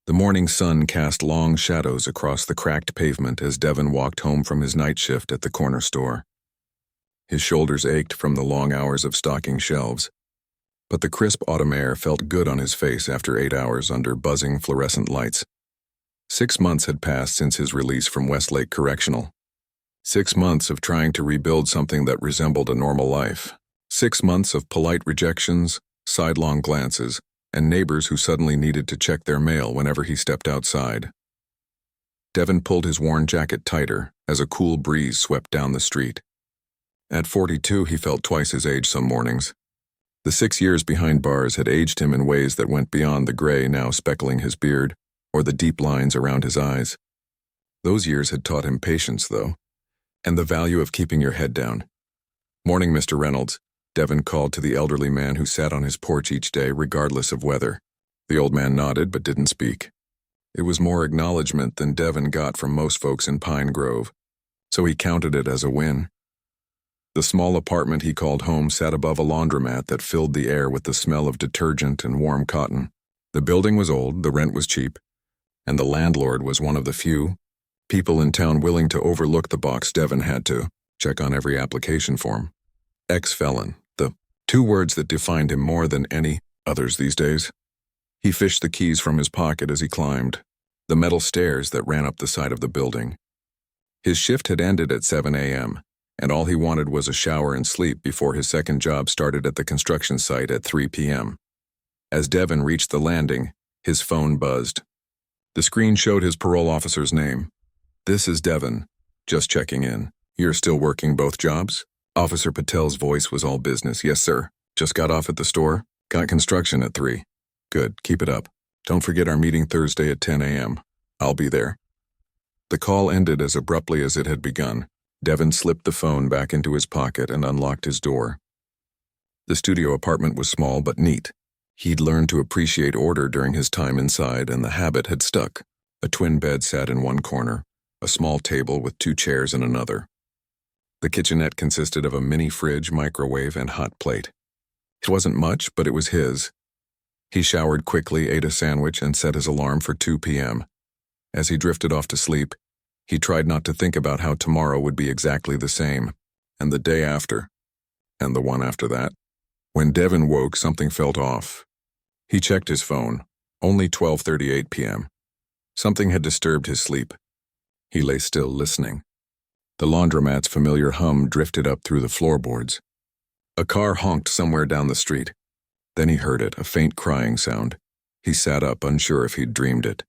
The morning sun cast long shadows across the cracked pavement as Devin walked home from his night shift at the corner store. His shoulders ached from the long hours of stocking shelves, but the crisp autumn air felt good on his face after 8 hours under buzzing fluorescent lights. 6 months had passed since his release from Westlake Correctional. 6 months of trying to rebuild something that resembled a normal life. 6 months of polite rejections, sidelong glances, and neighbors who suddenly needed to check their mail whenever he stepped outside. Devin pulled his worn jacket tighter as a cool breeze swept down the street. At 42, he felt twice his age some mornings. The 6 years behind bars had aged him in ways that went beyond the gray now speckling his beard or the deep lines around his eyes. Those years had taught him patience, though, and the value of keeping your head down. "Morning, Mr. Reynolds," Devin called to the elderly man who sat on his porch each day regardless of weather. The old man nodded but didn't speak. It was more acknowledgement than Devin got from most folks in Pine Grove, so he counted it as a win. The small apartment he called home sat above a laundromat that filled the air with the smell of detergent and warm cotton. The building was old, the rent was cheap, and the landlord was one of the few people in town willing to overlook the box Devin had to check on every application form. Ex-felon, the 2 words that defined him more than any others these days. He fished the keys from his pocket as he climbed the metal stairs that ran up the side of the building. His shift had ended at 7 a.m., and all he wanted was a shower and sleep before his second job started at the construction site at 3 p.m. As Devin reached the landing, his phone buzzed. The screen showed his parole officer's name. "This is Devin. Just checking in. You're still working both jobs?" Officer Patel's voice was all business. "Yes, sir. Just got off at the store. Got construction at 3. Good. Keep it up. Don't forget our meeting Thursday at 10 a.m. I'll be there." The call ended as abruptly as it had begun. Devin slipped the phone back into his pocket and unlocked his door. The studio apartment was small but neat. He'd learned to appreciate order during his time inside, and the habit had stuck. A twin bed sat in one corner, a small table with 2 chairs in another. The kitchenette consisted of a mini fridge, microwave, and hot plate. It wasn't much, but it was his. He showered quickly, ate a sandwich, and set his alarm for 2 p.m. As he drifted off to sleep, he tried not to think about how tomorrow would be exactly the same, and the day after, and the one after that. When Devin woke, something felt off. He checked his phone. Only 12:38 p.m. Something had disturbed his sleep. He lay still, listening. The laundromat's familiar hum drifted up through the floorboards. A car honked somewhere down the street. Then he heard it, a faint crying sound. He sat up, unsure if he'd dreamed it.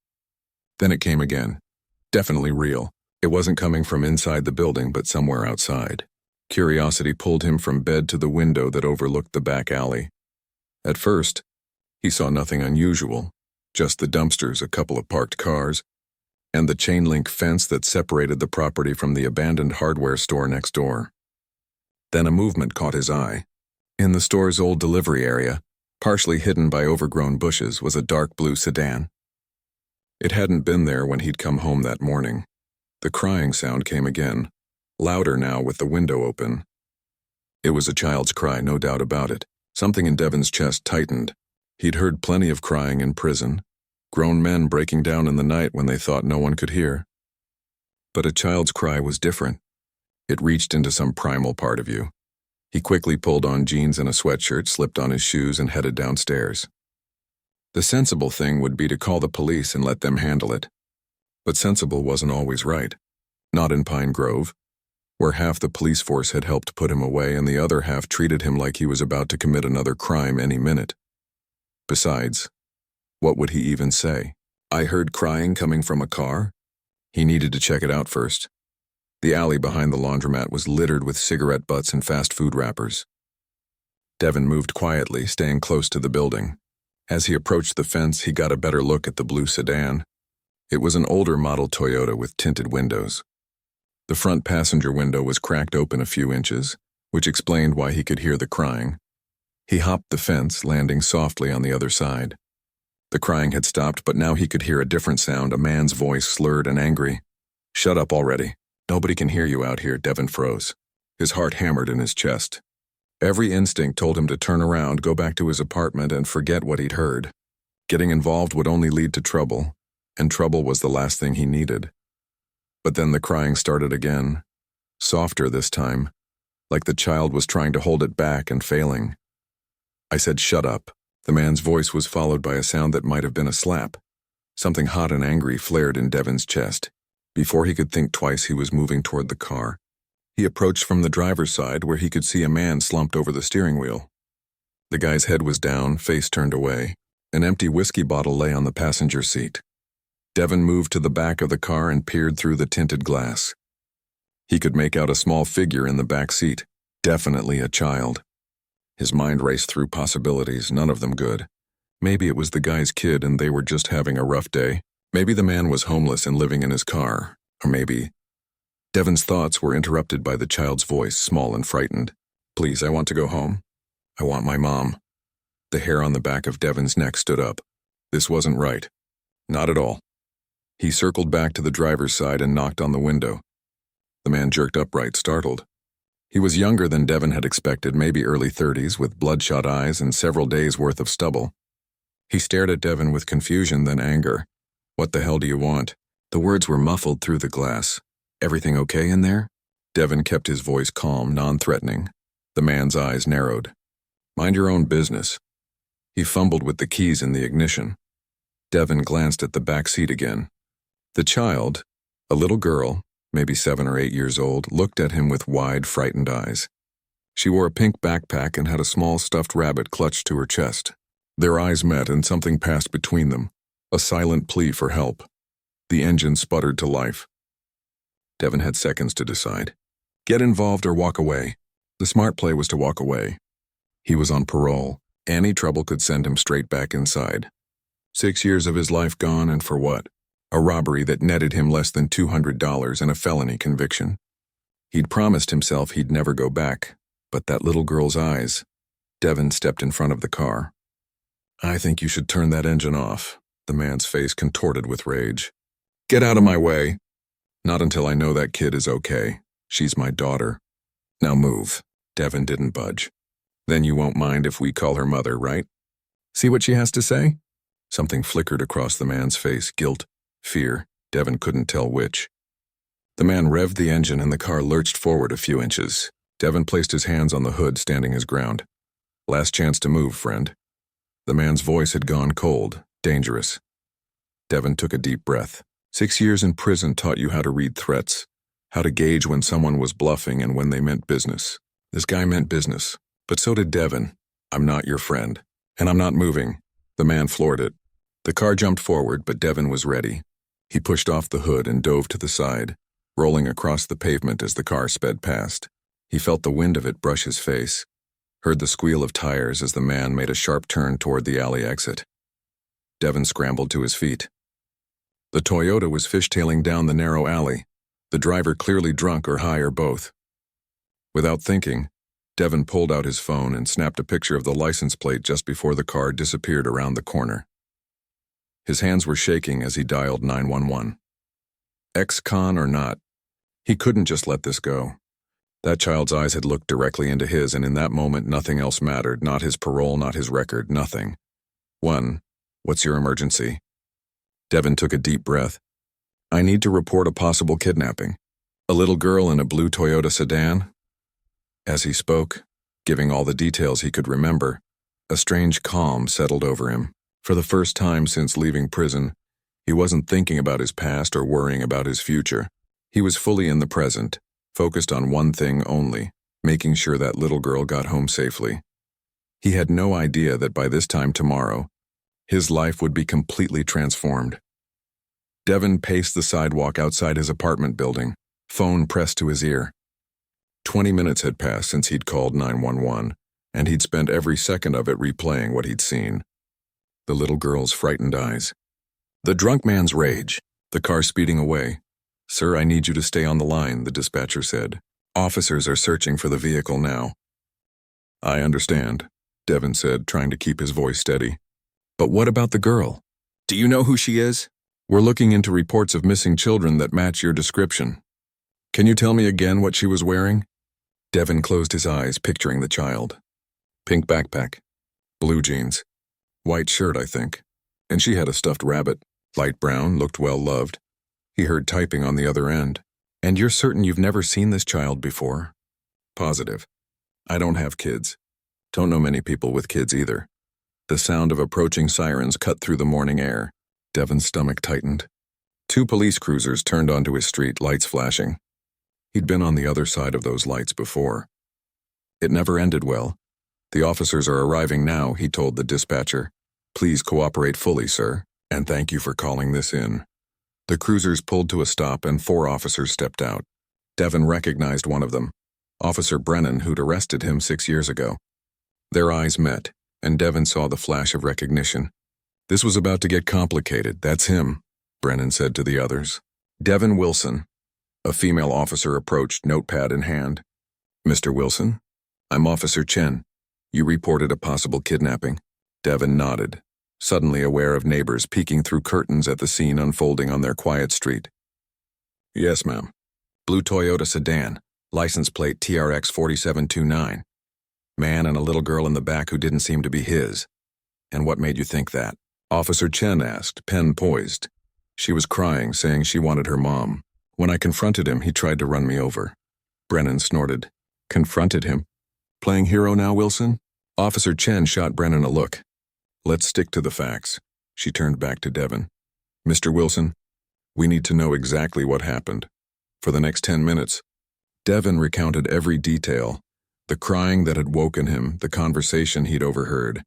Then it came again. Definitely real. It wasn't coming from inside the building, but somewhere outside. Curiosity pulled him from bed to the window that overlooked the back alley. At first, he saw nothing unusual, just the dumpsters, a couple of parked cars, and the chain-link fence that separated the property from the abandoned hardware store next door. Then a movement caught his eye. In the store's old delivery area, partially hidden by overgrown bushes, was a dark blue sedan. It hadn't been there when he'd come home that morning. The crying sound came again, louder now with the window open. It was a child's cry, no doubt about it. Something in Devin's chest tightened. He'd heard plenty of crying in prison, grown men breaking down in the night when they thought no one could hear. But a child's cry was different. It reached into some primal part of you. He quickly pulled on jeans and a sweatshirt, slipped on his shoes, and headed downstairs. The sensible thing would be to call the police and let them handle it. But sensible wasn't always right. Not in Pine Grove, where half the police force had helped put him away and the other half treated him like he was about to commit another crime any minute. Besides, what would he even say? "I heard crying coming from a car?" He needed to check it out first. The alley behind the laundromat was littered with cigarette butts and fast food wrappers. Devin moved quietly, staying close to the building. As he approached the fence, he got a better look at the blue sedan. It was an older model Toyota with tinted windows. The front passenger window was cracked open a few inches, which explained why he could hear the crying. He hopped the fence, landing softly on the other side. The crying had stopped, but now he could hear a different sound, a man's voice, slurred and angry. "Shut up already. Nobody can hear you out here." Devin froze. His heart hammered in his chest. Every instinct told him to turn around, go back to his apartment, and forget what he'd heard. Getting involved would only lead to trouble, and trouble was the last thing he needed. But then the crying started again, softer this time, like the child was trying to hold it back and failing. I said, "Shut up." The man's voice was followed by a sound that might have been a slap. Something hot and angry flared in Devin's chest. Before he could think twice, he was moving toward the car. He approached from the driver's side, where he could see a man slumped over the steering wheel. The guy's head was down, face turned away. An empty whiskey bottle lay on the passenger seat. Devin moved to the back of the car and peered through the tinted glass. He could make out a small figure in the back seat, definitely a child. His mind raced through possibilities, none of them good. Maybe it was the guy's kid and they were just having a rough day. Maybe the man was homeless and living in his car. Or maybe... Devin's thoughts were interrupted by the child's voice, small and frightened. "Please, I want to go home. I want my mom." The hair on the back of Devin's neck stood up. This wasn't right. Not at all. He circled back to the driver's side and knocked on the window. The man jerked upright, startled. He was younger than Devin had expected, maybe early 30s, with bloodshot eyes and several days' worth of stubble. He stared at Devin with confusion, then anger. "What the hell do you want?" The words were muffled through the glass. "Everything okay in there?" Devin kept his voice calm, non-threatening. The man's eyes narrowed. "Mind your own business." He fumbled with the keys in the ignition. Devin glanced at the back seat again. The child, a little girl, maybe 7 or 8 years old, looked at him with wide, frightened eyes. She wore a pink backpack and had a small stuffed rabbit clutched to her chest. Their eyes met and something passed between them, a silent plea for help. The engine sputtered to life. Devin had seconds to decide. Get involved or walk away. The smart play was to walk away. He was on parole. Any trouble could send him straight back inside. 6 years of his life gone, and for what? A robbery that netted him less than $200 and a felony conviction. He'd promised himself he'd never go back, but that little girl's eyes. Devin stepped in front of the car. "I think you should turn that engine off." The man's face contorted with rage. "Get out of my way." "Not until I know that kid is okay. She's my daughter." "Now move." Devin didn't budge. "Then you won't mind if we call her mother, right? See what she has to say?" Something flickered across the man's face, guilt, fear. Devin couldn't tell which. The man revved the engine and the car lurched forward a few inches. Devin placed his hands on the hood, standing his ground. "Last chance to move, friend." The man's voice had gone cold, dangerous. Devin took a deep breath. 6 years in prison taught you how to read threats, how to gauge when someone was bluffing and when they meant business. This guy meant business, but so did Devin. "I'm not your friend, and I'm not moving." The man floored it. The car jumped forward, but Devin was ready. He pushed off the hood and dove to the side, rolling across the pavement as the car sped past. He felt the wind of it brush his face, heard the squeal of tires as the man made a sharp turn toward the alley exit. Devin scrambled to his feet. The Toyota was fishtailing down the narrow alley, the driver clearly drunk or high or both. Without thinking, Devin pulled out his phone and snapped a picture of the license plate just before the car disappeared around the corner. His hands were shaking as he dialed 911. Ex-con or not, he couldn't just let this go. That child's eyes had looked directly into his, and in that moment nothing else mattered, not his parole, not his record, nothing. What's your emergency?" Devin took a deep breath. "I need to report a possible kidnapping. A little girl in a blue Toyota sedan?" As he spoke, giving all the details he could remember, a strange calm settled over him. For the first time since leaving prison, he wasn't thinking about his past or worrying about his future. He was fully in the present, focused on one thing only, making sure that little girl got home safely. He had no idea that by this time tomorrow, his life would be completely transformed. Devin paced the sidewalk outside his apartment building, phone pressed to his ear. 20 minutes had passed since he'd called 911, and he'd spent every second of it replaying what he'd seen. The little girl's frightened eyes. The drunk man's rage. The car speeding away. "Sir, I need you to stay on the line," the dispatcher said. "Officers are searching for the vehicle now." "I understand," Devin said, trying to keep his voice steady. "But what about the girl? Do you know who she is? We're looking into reports of missing children that match your description. Can you tell me again what she was wearing?" Devin closed his eyes, picturing the child. Pink backpack. Blue jeans. White shirt, I think. And she had a stuffed rabbit. Light brown, looked well-loved. He heard typing on the other end. And you're certain you've never seen this child before? Positive. I don't have kids. Don't know many people with kids either. The sound of approaching sirens cut through the morning air. Devin's stomach tightened. 2 police cruisers turned onto his street, lights flashing. He'd been on the other side of those lights before. It never ended well. The officers are arriving now, he told the dispatcher. Please cooperate fully, sir, and thank you for calling this in. The cruisers pulled to a stop and 4 officers stepped out. Devin recognized one of them, Officer Brennan, who'd arrested him 6 years ago. Their eyes met, and Devin saw the flash of recognition. This was about to get complicated. That's him, Brennan said to the others. Devin Wilson. A female officer approached, notepad in hand. Mr. Wilson? I'm Officer Chen. You reported a possible kidnapping. Devin nodded, suddenly aware of neighbors peeking through curtains at the scene unfolding on their quiet street. Yes, ma'am. Blue Toyota sedan, license plate TRX 4729. Man and a little girl in the back who didn't seem to be his. And what made you think that? Officer Chen asked, pen poised. She was crying, saying she wanted her mom. When I confronted him, he tried to run me over. Brennan snorted. Confronted him? Playing hero now, Wilson? Officer Chen shot Brennan a look. Let's stick to the facts. She turned back to Devin. Mr. Wilson, we need to know exactly what happened. For the next 10 minutes. Devin recounted every detail. The crying that had woken him, the conversation he'd overheard,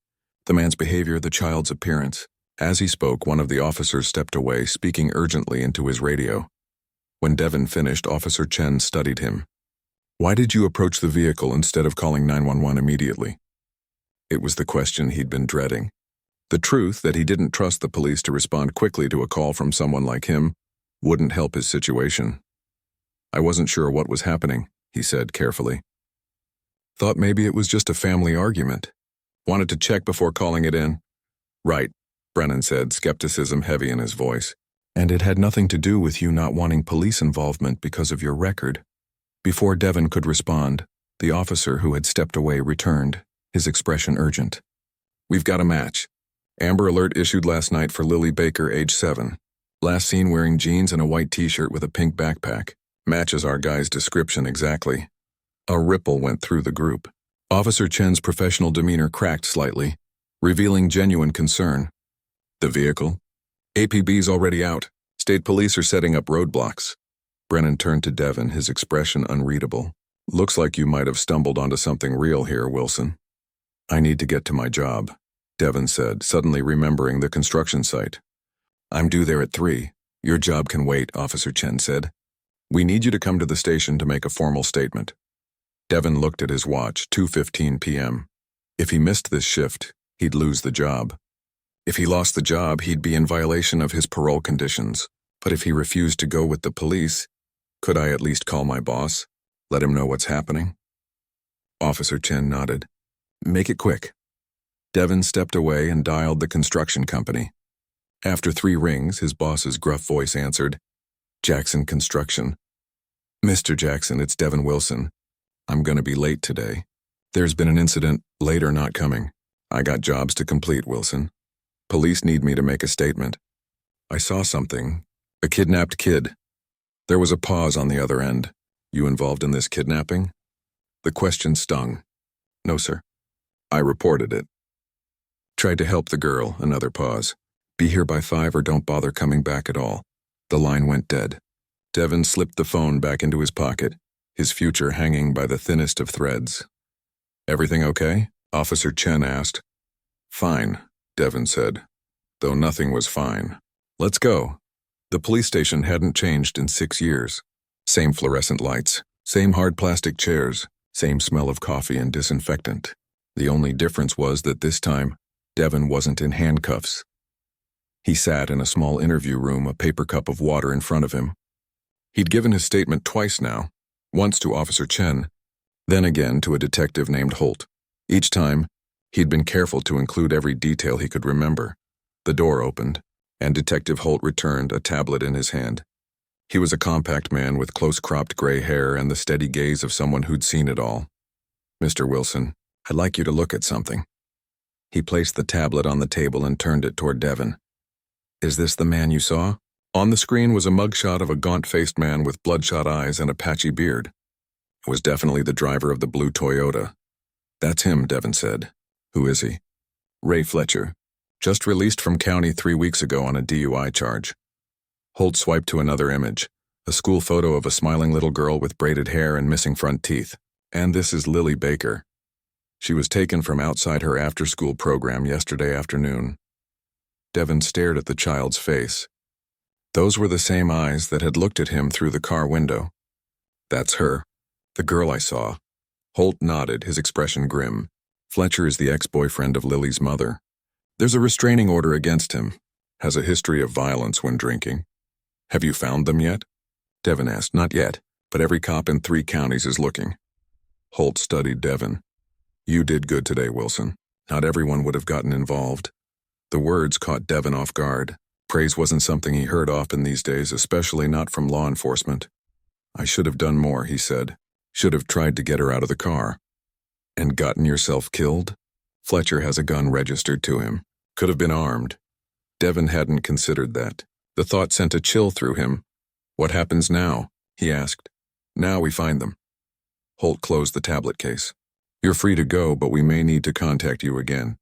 the man's behavior, the child's appearance. As he spoke, one of the officers stepped away, speaking urgently into his radio. When Devin finished, Officer Chen studied him. Why did you approach the vehicle instead of calling 911 immediately? It was the question he'd been dreading. The truth that he didn't trust the police to respond quickly to a call from someone like him wouldn't help his situation. I wasn't sure what was happening, he said carefully. Thought maybe it was just a family argument. Wanted to check before calling it in. Right, Brennan said, skepticism heavy in his voice. And it had nothing to do with you not wanting police involvement because of your record. Before Devin could respond, the officer who had stepped away returned, his expression urgent. We've got a match. Amber Alert issued last night for Lily Baker, age 7. Last seen wearing jeans and a white t-shirt with a pink backpack. Matches our guy's description exactly. A ripple went through the group. Officer Chen's professional demeanor cracked slightly, revealing genuine concern. The vehicle? APB's already out. State police are setting up roadblocks. Brennan turned to Devin, his expression unreadable. Looks like you might have stumbled onto something real here, Wilson. I need to get to my job, Devin said, suddenly remembering the construction site. I'm due there at 3. Your job can wait, Officer Chen said. We need you to come to the station to make a formal statement. Devin looked at his watch, 2:15 p.m. If he missed this shift, he'd lose the job. If he lost the job, he'd be in violation of his parole conditions. But if he refused to go with the police, could I at least call my boss? Let him know what's happening? Officer Chen nodded. Make it quick. Devin stepped away and dialed the construction company. After 3 rings, his boss's gruff voice answered, Jackson Construction. Mr. Jackson, it's Devin Wilson. I'm gonna be late today. There's been an incident, late or not coming. I got jobs to complete, Wilson. Police need me to make a statement. I saw something. A kidnapped kid. There was a pause on the other end. You involved in this kidnapping? The question stung. No, sir. I reported it. Tried to help the girl, another pause. Be here by 5 or don't bother coming back at all. The line went dead. Devin slipped the phone back into his pocket, his future hanging by the thinnest of threads. Everything okay? Officer Chen asked. Fine, Devin said, though nothing was fine. Let's go. The police station hadn't changed in 6 years. Same fluorescent lights, same hard plastic chairs, same smell of coffee and disinfectant. The only difference was that this time, Devin wasn't in handcuffs. He sat in a small interview room, a paper cup of water in front of him. He'd given his statement twice now, once to Officer Chen, then again to a detective named Holt. Each time, he'd been careful to include every detail he could remember. The door opened, and Detective Holt returned, a tablet in his hand. He was a compact man with close-cropped gray hair and the steady gaze of someone who'd seen it all. Mr. Wilson, I'd like you to look at something. He placed the tablet on the table and turned it toward Devin. Is this the man you saw? On the screen was a mugshot of a gaunt-faced man with bloodshot eyes and a patchy beard. It was definitely the driver of the blue Toyota. That's him, Devin said. Who is he? Ray Fletcher. Just released from county 3 weeks ago on a DUI charge. Holt swiped to another image, a school photo of a smiling little girl with braided hair and missing front teeth. And this is Lily Baker. She was taken from outside her after-school program yesterday afternoon. Devin stared at the child's face. Those were the same eyes that had looked at him through the car window. That's her. The girl I saw. Holt nodded, his expression grim. Fletcher is the ex-boyfriend of Lily's mother. There's a restraining order against him. Has a history of violence when drinking. Have you found them yet? Devin asked. Not yet, but every cop in 3 counties is looking. Holt studied Devin. You did good today, Wilson. Not everyone would have gotten involved. The words caught Devin off guard. Praise wasn't something he heard often these days, especially not from law enforcement. I should have done more, he said. Should have tried to get her out of the car. And gotten yourself killed? Fletcher has a gun registered to him. Could have been armed. Devin hadn't considered that. The thought sent a chill through him. What happens now? He asked. Now we find them. Holt closed the tablet case. You're free to go, but we may need to contact you again.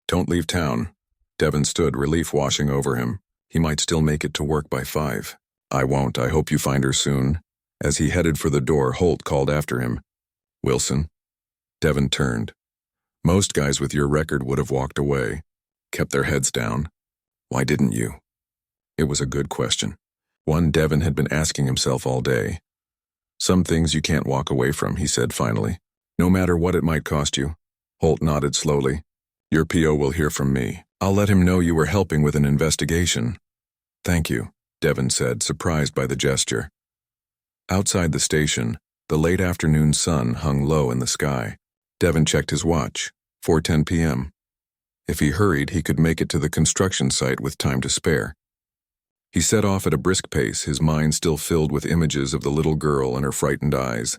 Don't leave town. Devin stood, relief washing over him. He might still make it to work by 5. I won't. I hope you find her soon. As he headed for the door, Holt called after him. Wilson? Devin turned. Most guys with your record would have walked away, kept their heads down. Why didn't you? It was a good question. One Devin had been asking himself all day. Some things you can't walk away from, he said finally. No matter what it might cost you. Holt nodded slowly. Your PO will hear from me. I'll let him know you were helping with an investigation. Thank you, Devin said, surprised by the gesture. Outside the station, the late afternoon sun hung low in the sky. Devin checked his watch. 4:10 p.m. If he hurried, he could make it to the construction site with time to spare. He set off at a brisk pace, his mind still filled with images of the little girl and her frightened eyes.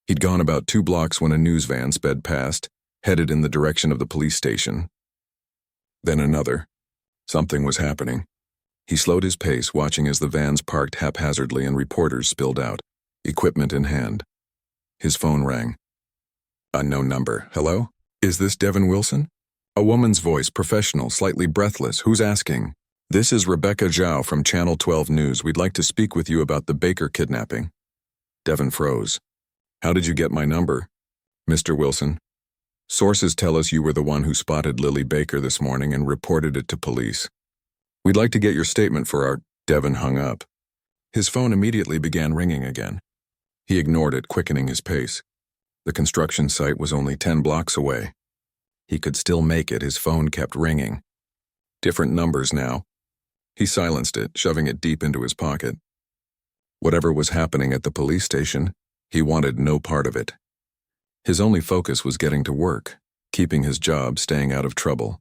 He'd gone about 2 blocks when a news van sped past, headed in the direction of the police station. Then another. Something was happening. He slowed his pace, watching as the vans parked haphazardly and reporters spilled out, equipment in hand. His phone rang. Unknown number. Hello? Is this Devin Wilson? A woman's voice, professional, slightly breathless. Who's asking? This is Rebecca Zhao from Channel 12 News. We'd like to speak with you about the Baker kidnapping. Devin froze. How did you get my number? Mr. Wilson. Sources tell us you were the one who spotted Lily Baker this morning and reported it to police. We'd like to get your statement for our... Devin hung up. His phone immediately began ringing again. He ignored it, quickening his pace. The construction site was only 10 blocks away. He could still make it. His phone kept ringing. Different numbers now. He silenced it, shoving it deep into his pocket. Whatever was happening at the police station, he wanted no part of it. His only focus was getting to work, keeping his job, staying out of trouble.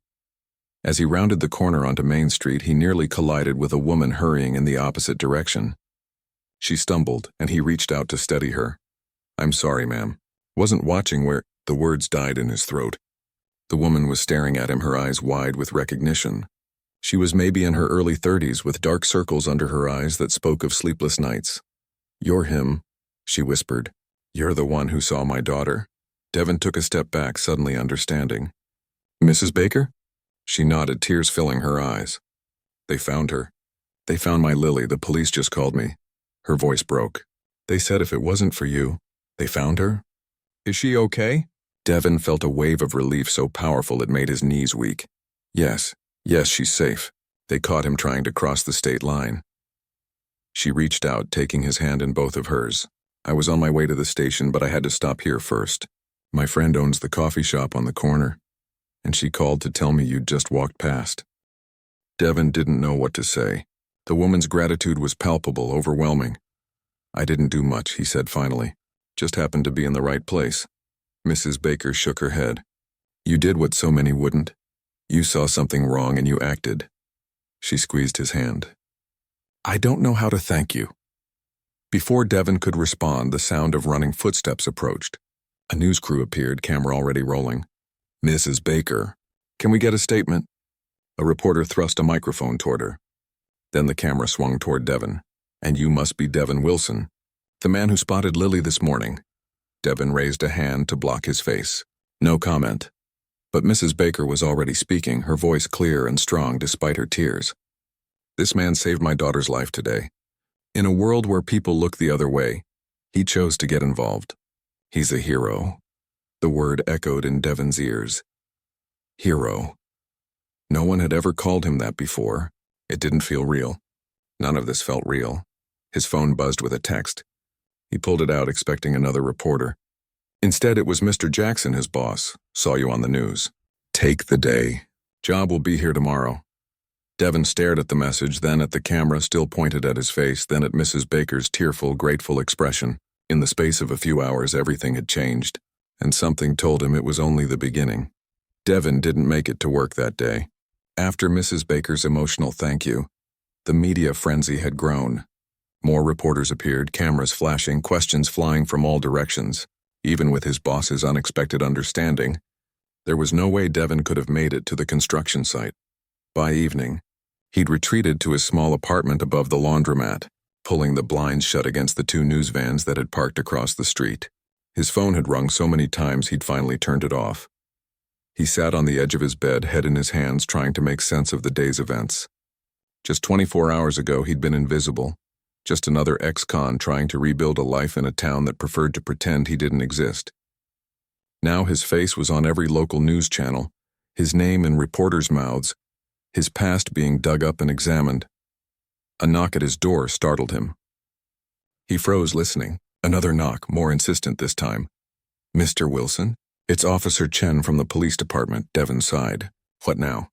As he rounded the corner onto Main Street, he nearly collided with a woman hurrying in the opposite direction. She stumbled, and he reached out to steady her. I'm sorry, ma'am. Wasn't watching where... The words died in his throat. The woman was staring at him, her eyes wide with recognition. She was maybe in her early 30s, with dark circles under her eyes that spoke of sleepless nights. You're him, she whispered. You're the one who saw my daughter? Devin took a step back, suddenly understanding. Mrs. Baker? She nodded, tears filling her eyes. They found her. They found my Lily. The police just called me. Her voice broke. They said if it wasn't for you, they found her? Is she okay? Devin felt a wave of relief so powerful it made his knees weak. Yes, she's safe. They caught him trying to cross the state line. She reached out, taking his hand in both of hers. I was on my way to the station, but I had to stop here first. My friend owns the coffee shop on the corner, and she called to tell me you'd just walked past. Devin didn't know what to say. The woman's gratitude was palpable, overwhelming. I didn't do much, he said finally. Just happened to be in the right place. Mrs. Baker shook her head. You did what so many wouldn't. You saw something wrong and you acted. She squeezed his hand. I don't know how to thank you. Before Devin could respond, the sound of running footsteps approached. A news crew appeared, camera already rolling. Mrs. Baker, can we get a statement? A reporter thrust a microphone toward her. Then the camera swung toward Devin. "And you must be Devin Wilson, the man who spotted Lily this morning." Devin raised a hand to block his face. No comment. But Mrs. Baker was already speaking, her voice clear and strong despite her tears. "This man saved my daughter's life today. In a world where people look the other way, he chose to get involved. He's a hero." The word echoed in Devin's ears. Hero. No one had ever called him that before. It didn't feel real. None of this felt real. His phone buzzed with a text. He pulled it out, expecting another reporter. Instead, it was Mr. Jackson, his boss. "Saw you on the news. Take the day. Job will be here tomorrow." Devin stared at the message, then at the camera still pointed at his face, then at Mrs. Baker's tearful, grateful expression. In the space of a few hours, everything had changed, and something told him it was only the beginning. Devin didn't make it to work that day. After Mrs. Baker's emotional thank you, the media frenzy had grown. More reporters appeared, cameras flashing, questions flying from all directions. Even with his boss's unexpected understanding, there was no way Devin could have made it to the construction site. By evening, he'd retreated to his small apartment above the laundromat, pulling the blinds shut against the two news vans that had parked across the street. His phone had rung so many times he'd finally turned it off. He sat on the edge of his bed, head in his hands, trying to make sense of the day's events. Just 24 hours ago, he'd been invisible, just another ex-con trying to rebuild a life in a town that preferred to pretend he didn't exist. Now his face was on every local news channel, his name in reporters' mouths, his past being dug up and examined. A knock at his door startled him. He froze, listening. Another knock, more insistent this time. "Mr. Wilson?" "It's Officer Chen from the police department," Devin sighed. "What now?"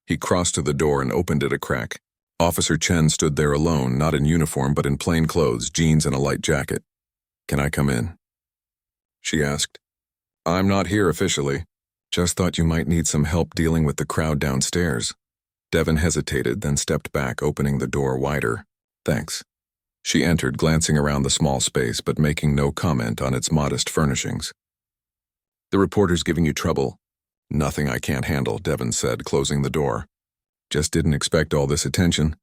He crossed to the door and opened it a crack. Officer Chen stood there alone, not in uniform but in plain clothes, jeans and a light jacket. "Can I come in?" she asked. "I'm not here officially. Just thought you might need some help dealing with the crowd downstairs." Devin hesitated, then stepped back, opening the door wider. "Thanks." She entered, glancing around the small space but making no comment on its modest furnishings. "The reporter's giving you trouble." "Nothing I can't handle," Devin said, closing the door. "Just didn't expect all this attention."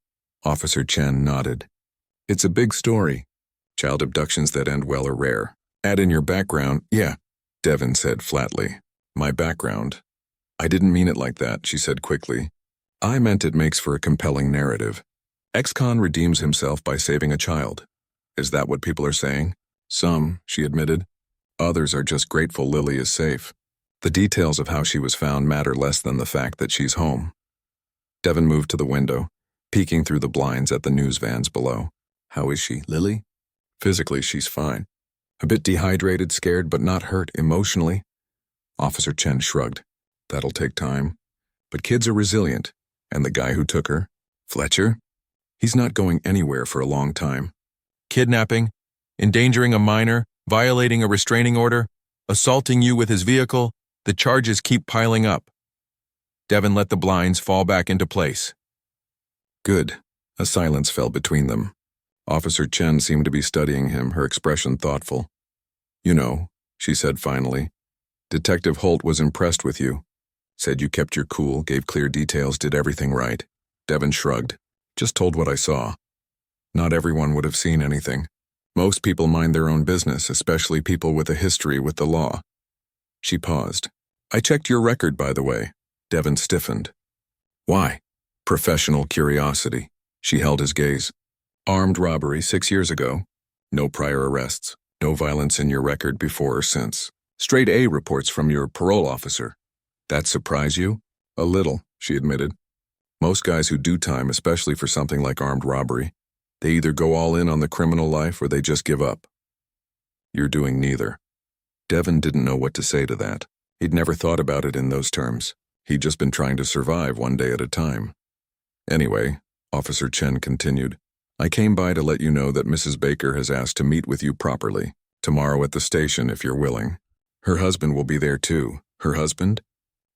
Officer Chen nodded. "It's a big story. Child abductions that end well are rare. Add in your background." "Yeah," Devin said flatly. "My background." "I didn't mean it like that," she said quickly. "I meant it makes for a compelling narrative. Ex-con redeems himself by saving a child. Is that what people are saying?" "Some," she admitted. "Others are just grateful Lily is safe. The details of how she was found matter less than the fact that she's home." Devin moved to the window, peeking through the blinds at the news vans below. "How is she, Lily?" "Physically, she's fine. A bit dehydrated, scared, but not hurt emotionally." Officer Chen shrugged. "That'll take time. But kids are resilient. And the guy who took her, Fletcher? He's not going anywhere for a long time." "Kidnapping, endangering a minor, violating a restraining order, assaulting you with his vehicle, the charges keep piling up." Devin let the blinds fall back into place. "Good." A silence fell between them. Officer Chen seemed to be studying him, her expression thoughtful. "You know," she said finally, "Detective Holt was impressed with you. Said you kept your cool, gave clear details, did everything right." Devin shrugged. "Just told what I saw. Not everyone would have seen anything. Most people mind their own business, especially people with a history with the law." She paused. "I checked your record, by the way." Devin stiffened. "Why?" "Professional curiosity." She held his gaze. "Armed robbery 6 years ago. No prior arrests. No violence in your record before or since. Straight A reports from your parole officer. That surprise you?" "A little," she admitted. "Most guys who do time, especially for something like armed robbery, they either go all in on the criminal life or they just give up. You're doing neither." Devin didn't know what to say to that. He'd never thought about it in those terms. He'd just been trying to survive one day at a time. "Anyway," Officer Chen continued, "I came by to let you know that Mrs. Baker has asked to meet with you properly, tomorrow at the station if you're willing. Her husband will be there too." "Her husband?"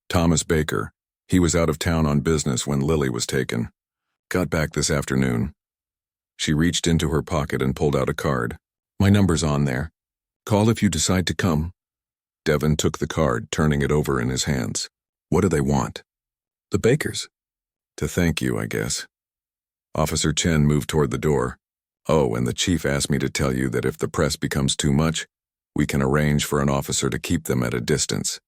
"Thomas Baker. He was out of town on business when Lily was taken. Got back this afternoon." She reached into her pocket and pulled out a card. "My number's on there. Call if you decide to come." Devin took the card, turning it over in his hands. "What do they want?" "The Bakers." "To thank you, I guess." Officer Chen moved toward the door. Oh, and the chief asked me to tell you that if the press becomes too much, we can arrange for an officer to keep them at a distance.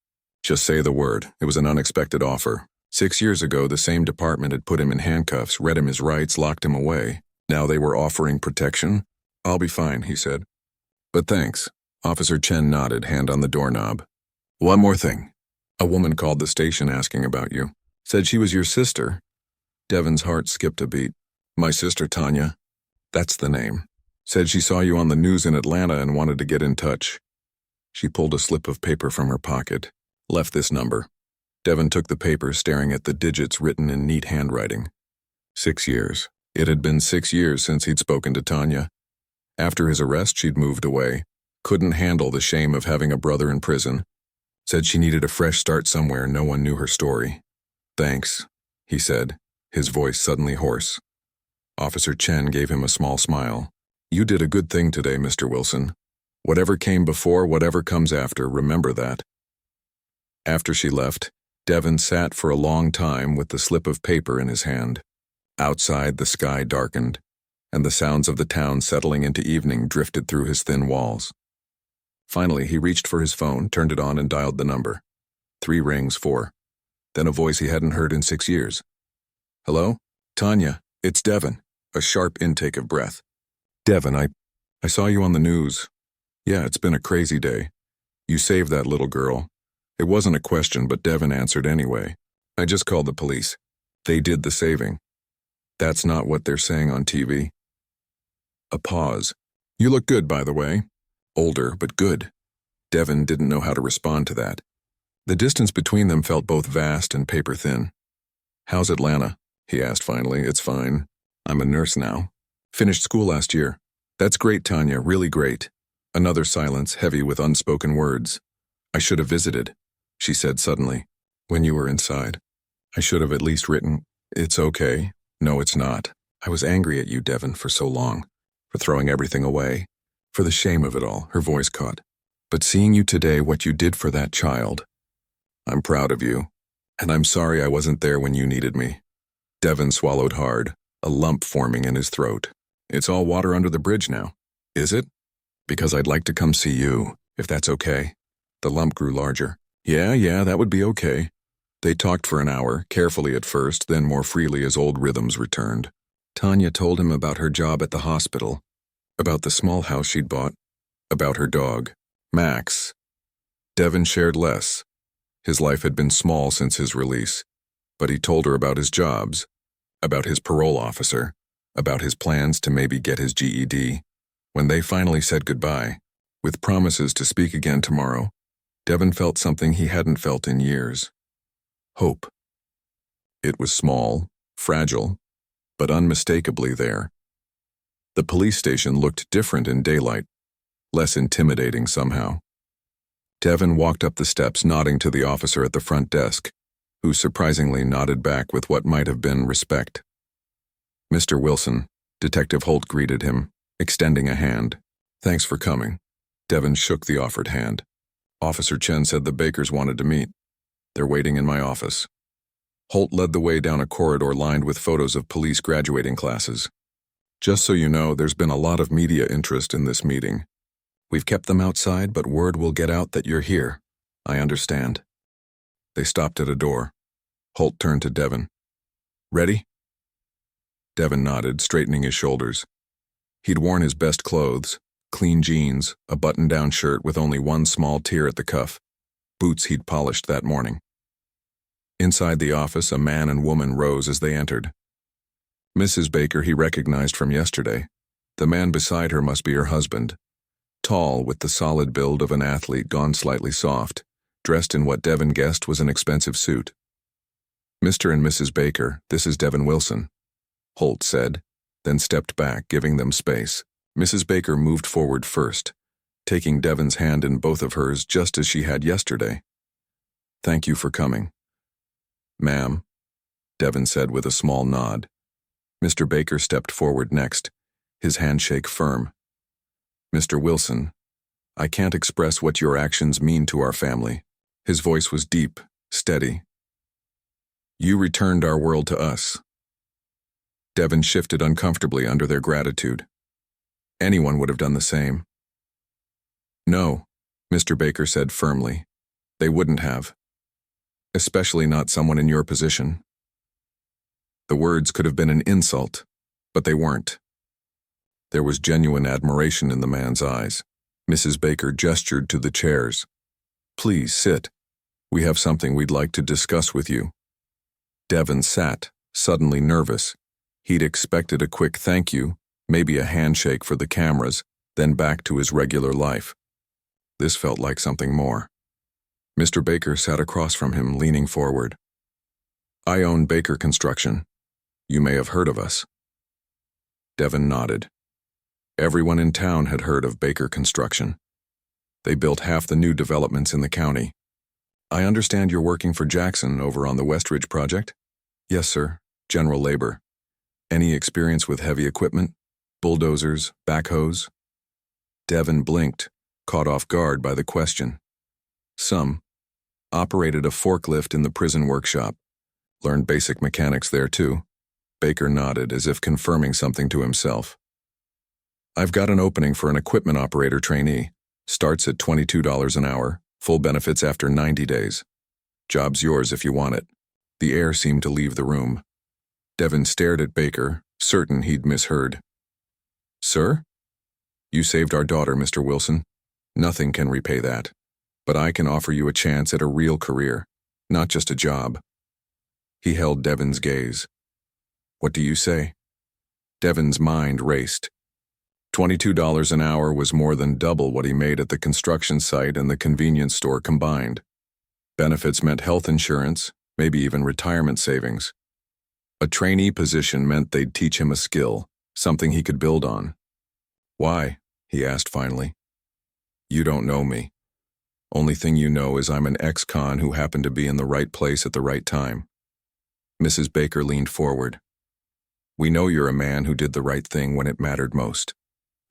Just say the word. It was an unexpected offer. 6 years ago, the same department had put him in handcuffs, read him his rights, locked him away. Now they were offering protection? I'll be fine, he said. But thanks. Officer Chen nodded, hand on the doorknob. One more thing. A woman called the station asking about you. Said she was your sister. Devin's heart skipped a beat. My sister, Tanya. That's the name. Said she saw you on the news in Atlanta and wanted to get in touch. She pulled a slip of paper from her pocket. Left this number. Devin took the paper, staring at the digits written in neat handwriting. 6 years. It had been 6 years since he'd spoken to Tanya. After his arrest, she'd moved away. Couldn't handle the shame of having a brother in prison. Said she needed a fresh start somewhere. No one knew her story. Thanks, he said, his voice suddenly hoarse. Officer Chen gave him a small smile. You did a good thing today, Mr. Wilson. Whatever came before, whatever comes after, remember that. After she left, Devin sat for a long time with the slip of paper in his hand. Outside, the sky darkened, and the sounds of the town settling into evening drifted through his thin walls. Finally, he reached for his phone, turned it on, and dialed the number. 3 rings, 4. Then a voice he hadn't heard in 6 years. Hello? Tanya, it's Devin. A sharp intake of breath. Devin, I saw you on the news. Yeah, it's been a crazy day. You saved that little girl. It wasn't a question, but Devin answered anyway. I just called the police. They did the saving. That's not what they're saying on TV. A pause. You look good, by the way. Older, but good. Devin didn't know how to respond to that. The distance between them felt both vast and paper-thin. How's Atlanta? He asked finally. It's fine. I'm a nurse now. Finished school last year. That's great, Tanya, really great. Another silence, heavy with unspoken words. I should have visited, she said suddenly, when you were inside. I should have at least written, it's okay. No, it's not. I was angry at you, Devin, for so long, for throwing everything away, for the shame of it all, her voice caught. But seeing you today, what you did for that child, I'm proud of you, and I'm sorry I wasn't there when you needed me. Devin swallowed hard, a lump forming in his throat. It's all water under the bridge now. Is it? Because I'd like to come see you, if that's okay. The lump grew larger. Yeah, that would be okay. They talked for an hour, carefully at first, then more freely as old rhythms returned. Tanya told him about her job at the hospital, about the small house she'd bought, about her dog, Max. Devin shared less. His life had been small since his release, but he told her about his jobs, about his parole officer, about his plans to maybe get his GED. When they finally said goodbye, with promises to speak again tomorrow, Devin felt something he hadn't felt in years. Hope. It was small, fragile, but unmistakably there. The police station looked different in daylight, less intimidating somehow. Devin walked up the steps, nodding to the officer at the front desk, who surprisingly nodded back with what might have been respect. Mr. Wilson, Detective Holt greeted him, extending a hand. Thanks for coming. Devin shook the offered hand. Officer Chen said the Bakers wanted to meet. They're waiting in my office. Holt led the way down a corridor lined with photos of police graduating classes. Just so you know, there's been a lot of media interest in this meeting. We've kept them outside, but word will get out that you're here. I understand. They stopped at a door. Holt turned to Devin. Ready? Devin nodded, straightening his shoulders. He'd worn his best clothes, clean jeans, a button-down shirt with only one small tear at the cuff, boots he'd polished that morning. Inside the office, a man and woman rose as they entered. Mrs. Baker he recognized from yesterday. The man beside her must be her husband. Tall, with the solid build of an athlete gone slightly soft, dressed in what Devin guessed was an expensive suit. Mr. and Mrs. Baker, this is Devin Wilson, Holt said, then stepped back, giving them space. Mrs. Baker moved forward first, taking Devin's hand in both of hers just as she had yesterday. Thank you for coming. Ma'am, Devin said with a small nod. Mr. Baker stepped forward next, his handshake firm. Mr. Wilson, I can't express what your actions mean to our family. His voice was deep, steady. You returned our world to us. Devin shifted uncomfortably under their gratitude. Anyone would have done the same. No, Mr. Baker said firmly. They wouldn't have. Especially not someone in your position. The words could have been an insult, but they weren't. There was genuine admiration in the man's eyes. Mrs. Baker gestured to the chairs. Please sit. We have something we'd like to discuss with you. Devin sat, suddenly nervous. He'd expected a quick thank you, maybe a handshake for the cameras, then back to his regular life. This felt like something more. Mr. Baker sat across from him, leaning forward. I own Baker Construction. You may have heard of us. Devin nodded. Everyone in town had heard of Baker Construction. They built half the new developments in the county. I understand you're working for Jackson over on the Westridge project? Yes, sir. General labor. Any experience with heavy equipment? Bulldozers, backhoes? Devin blinked, caught off guard by the question. Some. Operated a forklift in the prison workshop. Learned basic mechanics there too. Baker nodded as if confirming something to himself. I've got an opening for an equipment operator trainee. Starts at $22 an hour, full benefits after 90 days. Job's yours if you want it. The air seemed to leave the room. Devin stared at Baker, certain he'd misheard. Sir? You saved our daughter, Mr. Wilson. Nothing can repay that. But I can offer you a chance at a real career, not just a job. He held Devin's gaze. What do you say? Devin's mind raced. $22 an hour was more than double what he made at the construction site and the convenience store combined. Benefits meant health insurance, maybe even retirement savings. A trainee position meant they'd teach him a skill, something he could build on. Why? He asked finally. You don't know me. Only thing you know is I'm an ex-con who happened to be in the right place at the right time. Mrs. Baker leaned forward. We know you're a man who did the right thing when it mattered most.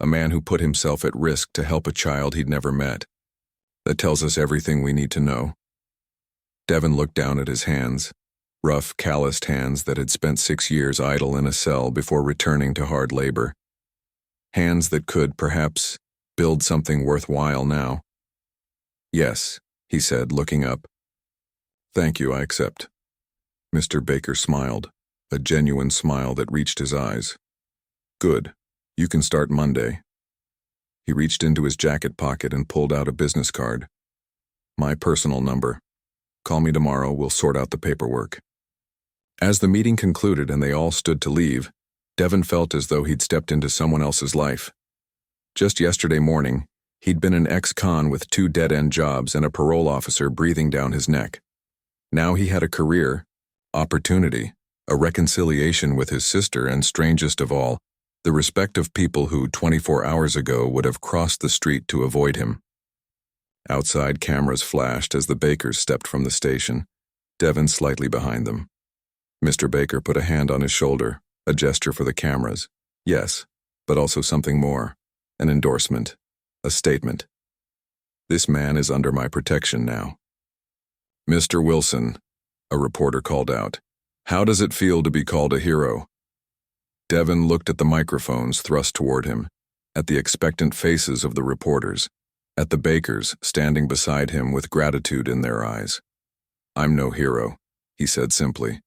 A man who put himself at risk to help a child he'd never met. That tells us everything we need to know. Devin looked down at his hands, rough, calloused hands that had spent 6 years idle in a cell before returning to hard labor. Hands that could, perhaps, build something worthwhile now. Yes, he said, looking up. Thank you, I accept. Mr. Baker smiled, a genuine smile that reached his eyes. Good. You can start Monday. He reached into his jacket pocket and pulled out a business card. My personal number. Call me tomorrow, we'll sort out the paperwork. As the meeting concluded and they all stood to leave, Devin felt as though he'd stepped into someone else's life. Just yesterday morning, he'd been an ex-con with 2 dead-end jobs and a parole officer breathing down his neck. Now he had a career, opportunity, a reconciliation with his sister, and strangest of all, the respect of people who 24 hours ago would have crossed the street to avoid him. Outside cameras flashed as the Bakers stepped from the station, Devin slightly behind them. Mr. Baker put a hand on his shoulder, a gesture for the cameras. Yes, but also something more, an endorsement, a statement. This man is under my protection now. Mr. Wilson, a reporter called out, how does it feel to be called a hero? Devin looked at the microphones thrust toward him, at the expectant faces of the reporters, at the Bakers standing beside him with gratitude in their eyes. I'm no hero, he said simply.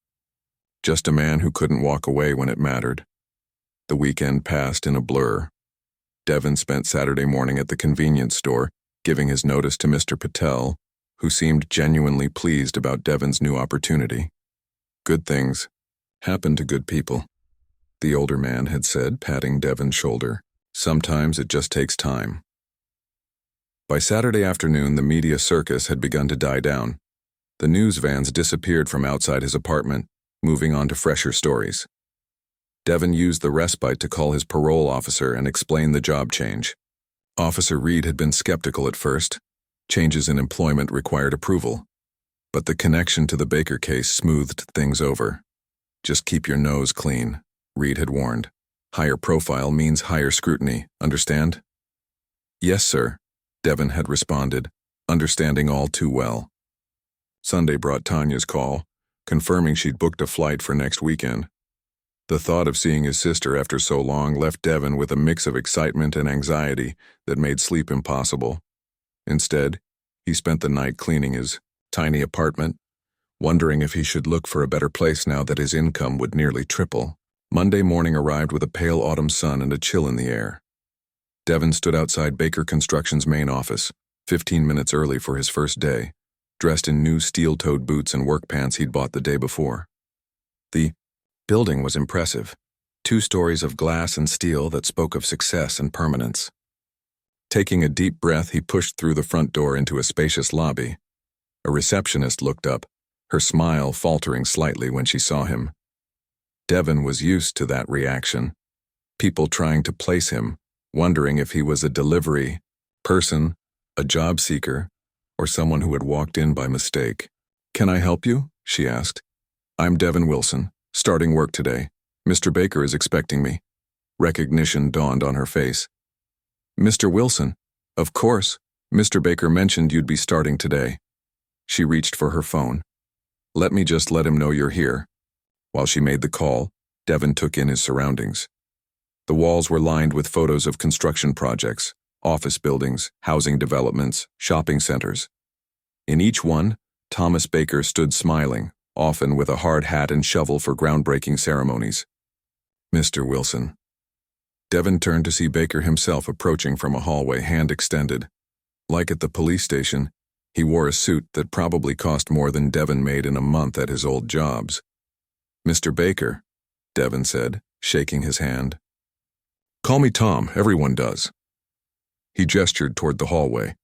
Just a man who couldn't walk away when it mattered. The weekend passed in a blur. Devin spent Saturday morning at the convenience store, giving his notice to Mr. Patel, who seemed genuinely pleased about Devin's new opportunity. Good things happen to good people, the older man had said, patting Devin's shoulder. Sometimes it just takes time. By Saturday afternoon, the media circus had begun to die down. The news vans disappeared from outside his apartment, moving on to fresher stories. Devin used the respite to call his parole officer and explain the job change. Officer Reed had been skeptical at first. Changes in employment required approval. But the connection to the Baker case smoothed things over. Just keep your nose clean, Reed had warned. Higher profile means higher scrutiny, understand? Yes, sir, Devin had responded, understanding all too well. Sunday brought Tanya's call, confirming she'd booked a flight for next weekend. The thought of seeing his sister after so long left Devin with a mix of excitement and anxiety that made sleep impossible. Instead, he spent the night cleaning his tiny apartment, wondering if he should look for a better place now that his income would nearly triple. Monday morning arrived with a pale autumn sun and a chill in the air. Devin stood outside Baker Construction's main office, 15 minutes early for his first day, dressed in new steel-toed boots and work pants he'd bought the day before. The building was impressive, 2 stories of glass and steel that spoke of success and permanence. Taking a deep breath, he pushed through the front door into a spacious lobby. A receptionist looked up, her smile faltering slightly when she saw him. Devin was used to that reaction. People trying to place him, wondering if he was a delivery person, a job seeker, or someone who had walked in by mistake. "Can I help you?" she asked. "I'm Devin Wilson, starting work today. Mr. Baker is expecting me." Recognition dawned on her face. "Mr. Wilson? Of course. Mr. Baker mentioned you'd be starting today." She reached for her phone. "Let me just let him know you're here." While she made the call, Devin took in his surroundings. The walls were lined with photos of construction projects, office buildings, housing developments, shopping centers. In each one, Thomas Baker stood smiling, often with a hard hat and shovel for groundbreaking ceremonies. "Mr. Wilson." Devin turned to see Baker himself approaching from a hallway, hand extended. Like at the police station, he wore a suit that probably cost more than Devin made in a month at his old jobs. "Mr. Baker," Devin said, shaking his hand. "Call me Tom, everyone does." He gestured toward the hallway.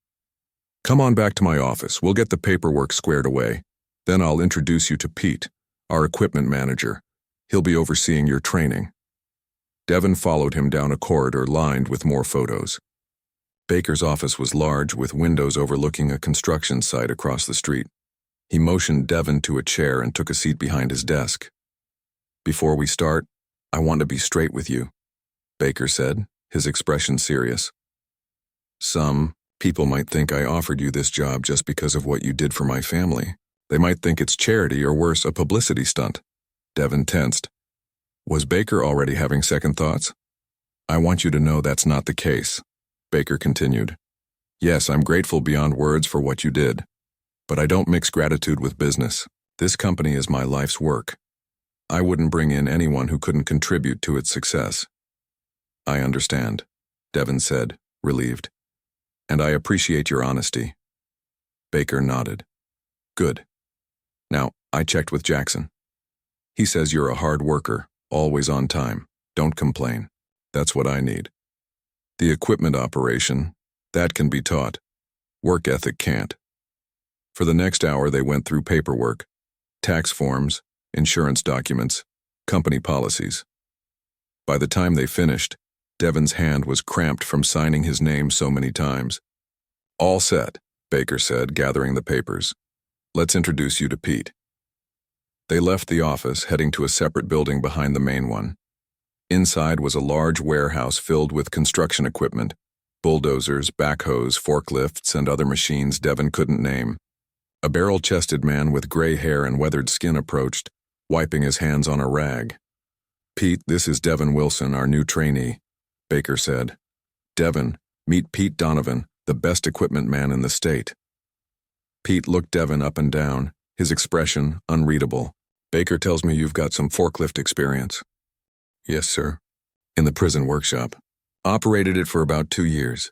"Come on back to my office, we'll get the paperwork squared away. Then I'll introduce you to Pete, our equipment manager. He'll be overseeing your training." Devin followed him down a corridor lined with more photos. Baker's office was large, with windows overlooking a construction site across the street. He motioned Devin to a chair and took a seat behind his desk. "Before we start, I want to be straight with you," Baker said, his expression serious. "Some people might think I offered you this job just because of what you did for my family. They might think it's charity or worse, a publicity stunt." Devin tensed. Was Baker already having second thoughts? "I want you to know that's not the case," Baker continued. "Yes, I'm grateful beyond words for what you did. But I don't mix gratitude with business. This company is my life's work. I wouldn't bring in anyone who couldn't contribute to its success." "I understand," Devin said, relieved. "And I appreciate your honesty." Baker nodded. "Good. Now, I checked with Jackson. He says you're a hard worker, always on time. Don't complain. That's what I need. The equipment operation, that can be taught. Work ethic can't." For the next hour, they went through paperwork, tax forms, insurance documents, company policies. By the time they finished, Devin's hand was cramped from signing his name so many times. "All set," Baker said, gathering the papers. "Let's introduce you to Pete." They left the office, heading to a separate building behind the main one. Inside was a large warehouse filled with construction equipment, bulldozers, backhoes, forklifts, and other machines Devin couldn't name. A barrel-chested man with gray hair and weathered skin approached, wiping his hands on a rag. "Pete, this is Devin Wilson, our new trainee," Baker said. "Devin, meet Pete Donovan, the best equipment man in the state." Pete looked Devin up and down, his expression unreadable. "Baker tells me you've got some forklift experience." "Yes, sir." "In the prison workshop. Operated it for about 2 years.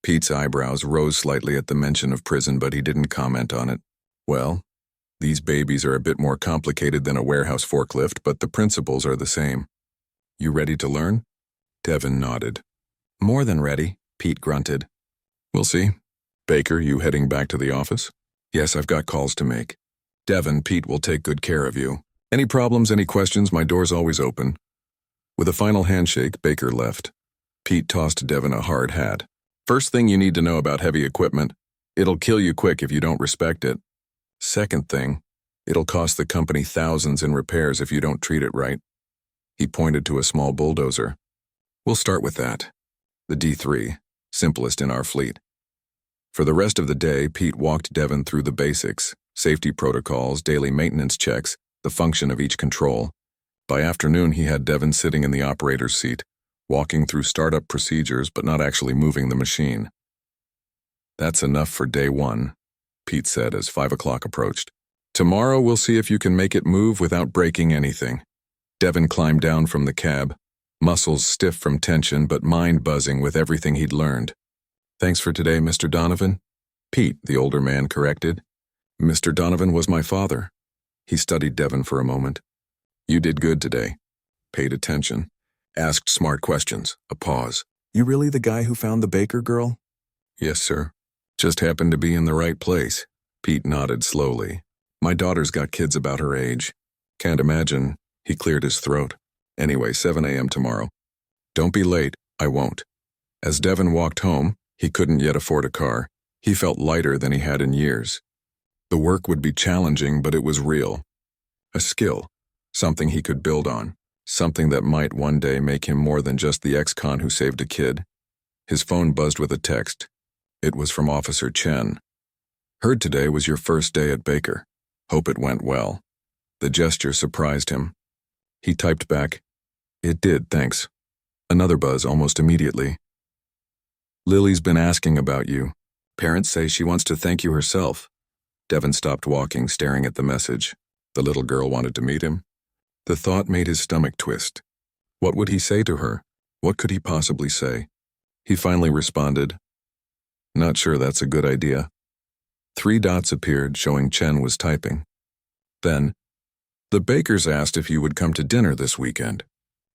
Pete's eyebrows rose slightly at the mention of prison, but he didn't comment on it. "Well, these babies are a bit more complicated than a warehouse forklift, but the principles are the same. You ready to learn?" Devin nodded. "More than ready," Pete grunted. "We'll see. Baker, you heading back to the office?" "Yes, I've got calls to make." "Devin, Pete will take good care of you. Any problems, any questions, my door's always open." With a final handshake, Baker left. Pete tossed Devin a hard hat. "First thing you need to know about heavy equipment, it'll kill you quick if you don't respect it. Second thing, it'll cost the company thousands in repairs if you don't treat it right." He pointed to a small bulldozer. "We'll start with that. The D3, simplest in our fleet." For the rest of the day, Pete walked Devin through the basics, safety protocols, daily maintenance checks, the function of each control. By afternoon, he had Devin sitting in the operator's seat, walking through startup procedures but not actually moving the machine. "That's enough for day one," Pete said as 5 o'clock approached. "Tomorrow we'll see if you can make it move without breaking anything." Devin climbed down from the cab, muscles stiff from tension but mind buzzing with everything he'd learned. "Thanks for today, Mr. Donovan." "Pete," the older man corrected. "Mr. Donovan was my father." He studied Devin for a moment. "You did good today. Paid attention. Asked smart questions." A pause. "You really the guy who found the Baker girl?" "Yes, sir. Just happened to be in the right place." Pete nodded slowly. "My daughter's got kids about her age. Can't imagine." He cleared his throat. "Anyway, 7 a.m. tomorrow. Don't be late." "I won't." As Devin walked home, he couldn't yet afford a car. He felt lighter than he had in years. The work would be challenging, but it was real. A skill, something he could build on, something that might one day make him more than just the ex-con who saved a kid. His phone buzzed with a text. It was from Officer Chen. "Heard today was your first day at Baker. Hope it went well." The gesture surprised him. He typed back, "It did, thanks." Another buzz almost immediately. "Lily's been asking about you. Parents say she wants to thank you herself." Devin stopped walking, staring at the message. The little girl wanted to meet him. The thought made his stomach twist. What would he say to her? What could he possibly say? He finally responded, "Not sure that's a good idea." 3 dots appeared, showing Chen was typing. Then, "The Bakers asked if you would come to dinner this weekend.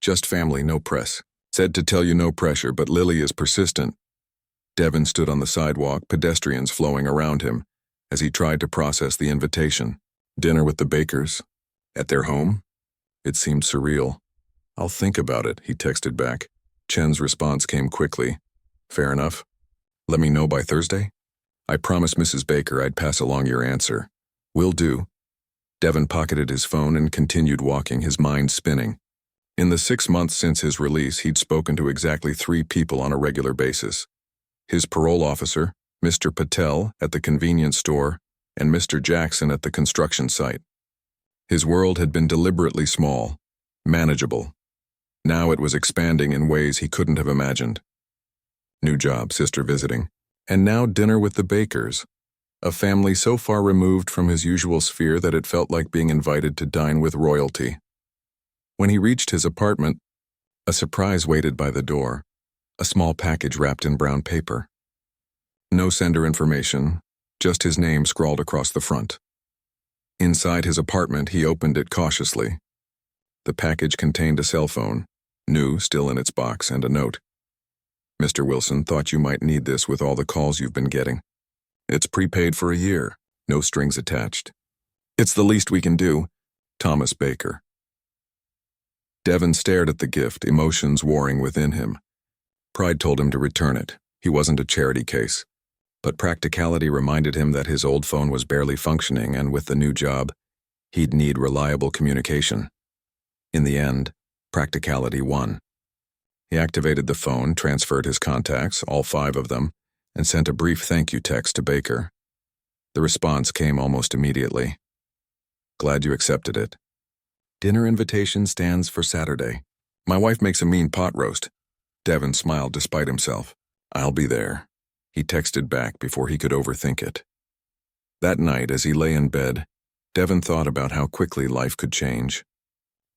Just family, no press. Said to tell you no pressure, but Lily is persistent." Devin stood on the sidewalk, pedestrians flowing around him, as he tried to process the invitation. Dinner with the Bakers? At their home? It seemed surreal. "I'll think about it," he texted back. Chen's response came quickly. "Fair enough. Let me know by Thursday? I promised Mrs. Baker I'd pass along your answer." "Will do." Devin pocketed his phone and continued walking, his mind spinning. In the 6 months since his release, he'd spoken to exactly 3 people on a regular basis. His parole officer, Mr. Patel at the convenience store, and Mr. Jackson at the construction site. His world had been deliberately small, manageable. Now it was expanding in ways he couldn't have imagined. New job, sister visiting, and now dinner with the Bakers, a family so far removed from his usual sphere that it felt like being invited to dine with royalty. When he reached his apartment, a surprise waited by the door, a small package wrapped in brown paper. No sender information, just his name scrawled across the front. Inside his apartment, he opened it cautiously. The package contained a cell phone, new, still in its box, and a note. "Mr. Wilson, thought you might need this with all the calls you've been getting. It's prepaid for a year, no strings attached. It's the least we can do. Thomas Baker." Devin stared at the gift, emotions warring within him. Pride told him to return it. He wasn't a charity case. But practicality reminded him that his old phone was barely functioning, and with the new job, he'd need reliable communication. In the end, practicality won. He activated the phone, transferred his contacts, all 5 of them, and sent a brief thank you text to Baker. The response came almost immediately. "Glad you accepted it. Dinner invitation stands for Saturday. My wife makes a mean pot roast." Devin smiled despite himself. "I'll be there." He texted back before he could overthink it. That night, as he lay in bed, Devin thought about how quickly life could change.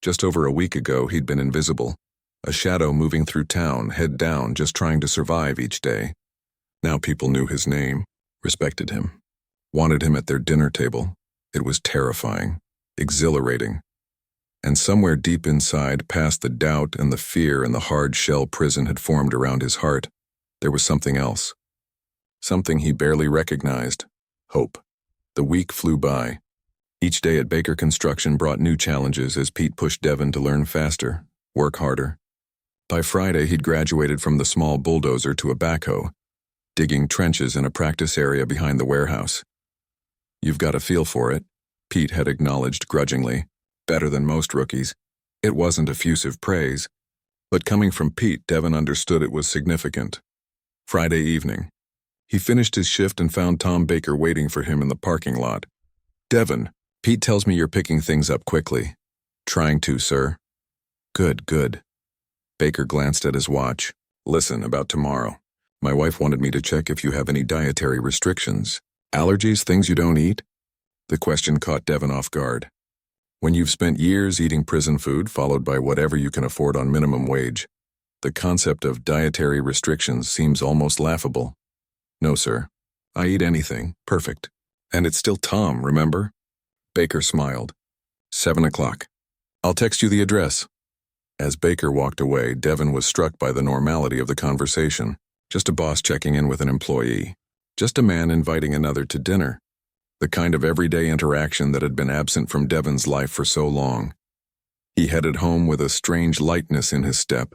Just over a week ago, he'd been invisible, a shadow moving through town, head down, just trying to survive each day. Now people knew his name, respected him, wanted him at their dinner table. It was terrifying, exhilarating. And somewhere deep inside, past the doubt and the fear and the hard shell prison had formed around his heart, there was something else. Something he barely recognized. Hope. The week flew by. Each day at Baker Construction brought new challenges as Pete pushed Devin to learn faster, work harder. By Friday, he'd graduated from the small bulldozer to a backhoe, digging trenches in a practice area behind the warehouse. "You've got a feel for it," Pete had acknowledged grudgingly. "Better than most rookies." It wasn't effusive praise, but coming from Pete, Devin understood it was significant. Friday evening. He finished his shift and found Tom Baker waiting for him in the parking lot. "Devin, Pete tells me you're picking things up quickly." "Trying to, sir." Good, good. Baker glanced at his watch. Listen, about tomorrow. My wife wanted me to check if you have any dietary restrictions. Allergies, things you don't eat? The question caught Devin off guard. When you've spent years eating prison food followed by whatever you can afford on minimum wage, the concept of dietary restrictions seems almost laughable. No, sir. I eat anything. Perfect. And it's still Tom, remember? Baker smiled. 7 o'clock. I'll text you the address. As Baker walked away, Devin was struck by the normality of the conversation. Just a boss checking in with an employee. Just a man inviting another to dinner. The kind of everyday interaction that had been absent from Devin's life for so long. He headed home with a strange lightness in his step,